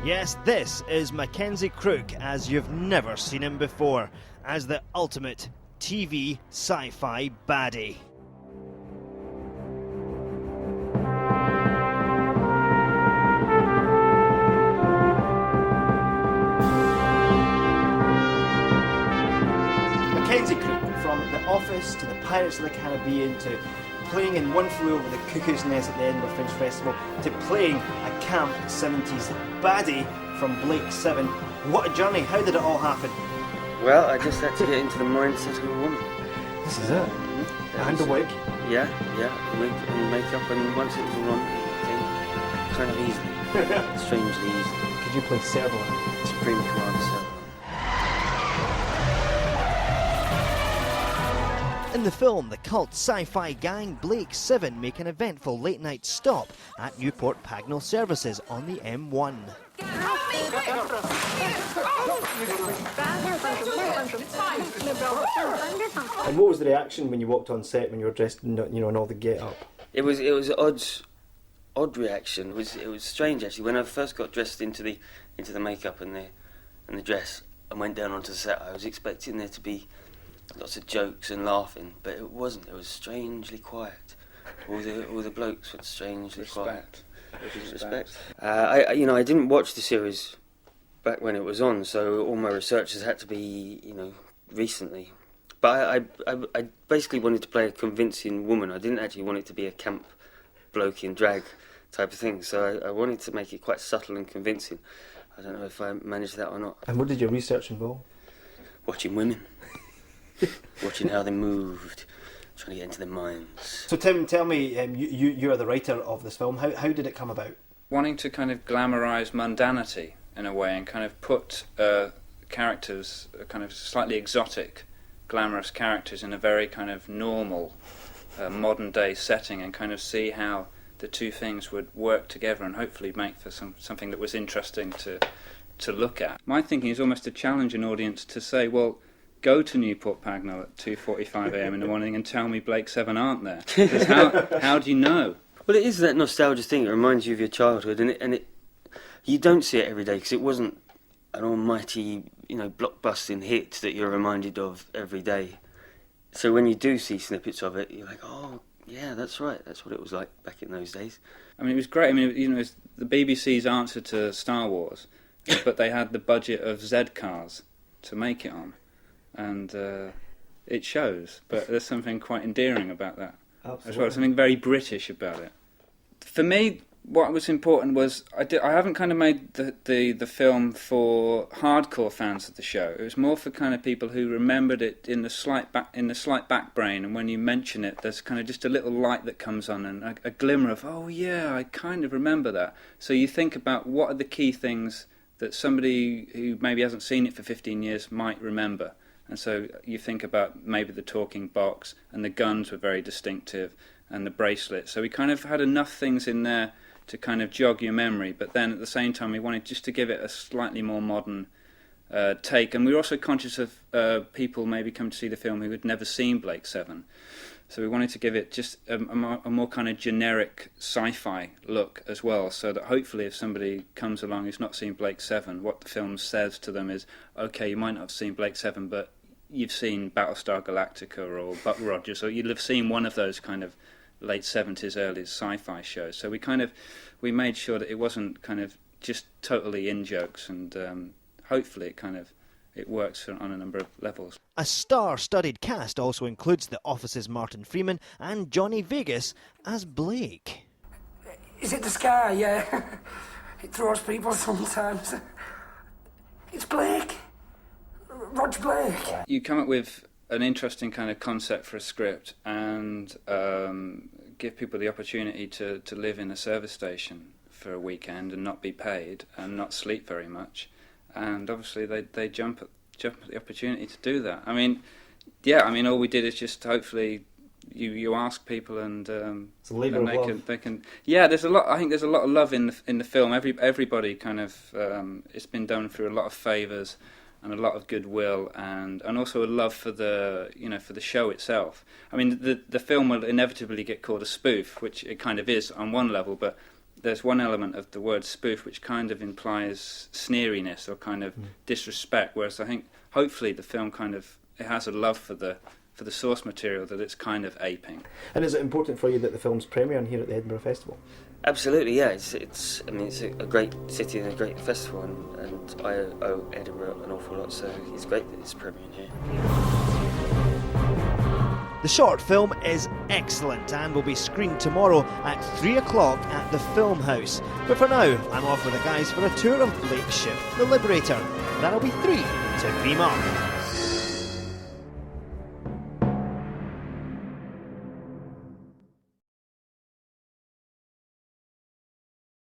Yes, this is Mackenzie Crook as you've never seen him before, as the ultimate TV sci-fi baddie. Mackenzie Crook, from The Office to The Pirates of the Caribbean to playing in One Flew Over the Cuckoo's Nest at the Edinburgh Fringe Festival to playing a camp 70s baddie from Blake 7. What a journey, how did it all happen? Well, I just had to get into the mindset of a woman. This is it. And a wig. Yeah, wig and makeup, and once it was all on, it came kind of easily. Strangely easy. Could you play Serval? Supreme Commander Serval. In the film, the cult sci-fi gang Blake 7 make an eventful late-night stop at Newport Pagnell Services on the M1. And what was the reaction when you walked on set when you were dressed, in all the get-up? It was odd reaction. It was strange actually. When I first got dressed into the makeup and the dress and went down onto the set, I was expecting there to be lots of jokes and laughing, but it wasn't. It was strangely quiet. All the blokes were strangely quiet. Respect. I didn't watch the series back when it was on, so all my research has had to be, recently. But I basically wanted to play a convincing woman. I didn't actually want it to be a camp bloke in drag type of thing, so I wanted to make it quite subtle and convincing. I don't know if I managed that or not. And what did your research involve? Watching women. Watching how they moved, trying to get into their minds. So Tim, tell me, you are the writer of this film. How did it come about? Wanting to kind of glamorise mundanity in a way and kind of put characters, kind of slightly exotic, glamorous characters in a very kind of normal, modern day setting, and kind of see how the two things would work together and hopefully make for something that was interesting to look at. My thinking is almost to challenge an audience to say, well, go to Newport Pagnell at 2:45 a.m. in the morning and tell me Blake 7 aren't there. Because how do you know? Well, it is that nostalgia thing. It reminds you of your childhood, and you don't see it every day because it wasn't an almighty, blockbusting hit that you're reminded of every day. So when you do see snippets of it, you're like, oh, yeah, that's right. That's what it was like back in those days. I mean, it was great. I mean, it was the BBC's answer to Star Wars, but they had the budget of Z cars to make it on. And it shows, but there's something quite endearing about that. Absolutely. As well, something very British about it. For me, what was important was I haven't kind of made the film for hardcore fans of the show. It was more for kind of people who remembered it in the slight back brain, and when you mention it, there's kind of just a little light that comes on and a glimmer of, oh yeah, I kind of remember that. So you think about what are the key things that somebody who maybe hasn't seen it for 15 years might remember. And so you think about maybe the talking box, and the guns were very distinctive, and the bracelet. So we kind of had enough things in there to kind of jog your memory, but then at the same time we wanted just to give it a slightly more modern take. And we were also conscious of people maybe come to see the film who had never seen Blake 7. So we wanted to give it just a more kind of generic sci-fi look as well, so that hopefully if somebody comes along who's not seen Blake 7, what the film says to them is, okay, you might not have seen Blake 7, but you've seen Battlestar Galactica or Buck Rogers, or you'll have seen one of those kind of late 70s, early sci-fi shows. So we made sure that it wasn't kind of just totally in-jokes, and hopefully it works on a number of levels. A star-studded cast also includes The Office's Martin Freeman and Johnny Vegas as Blake. Is it the sky? Yeah. It throws people sometimes. It's Blake. Rog Blake. You come up with an interesting kind of concept for a script and give people the opportunity to live in a service station for a weekend and not be paid and not sleep very much. And obviously they jump at the opportunity to do that. I mean, all we did is just hopefully you ask people and it's a labour of love. They can. Yeah, there's a lot. I think there's a lot of love in the film. Everybody kind of it's been done through a lot of favours and a lot of goodwill and also a love for the show itself. I mean, the film will inevitably get called a spoof, which it kind of is on one level, but there's one element of the word spoof which kind of implies sneeriness or kind of disrespect, whereas I think hopefully the film it has a love for the source material that it's kind of aping. And is it important for you that the film's premiering here at the Edinburgh Festival? Absolutely, yeah. It's a great city and a great festival, and I owe Edinburgh an awful lot, so it's great that it's premiering here. The short film is excellent and will be screened tomorrow at 3 o'clock at the Film House. But for now, I'm off with the guys for a tour of Blake's ship, the Liberator. That'll be 3 to 3 mark.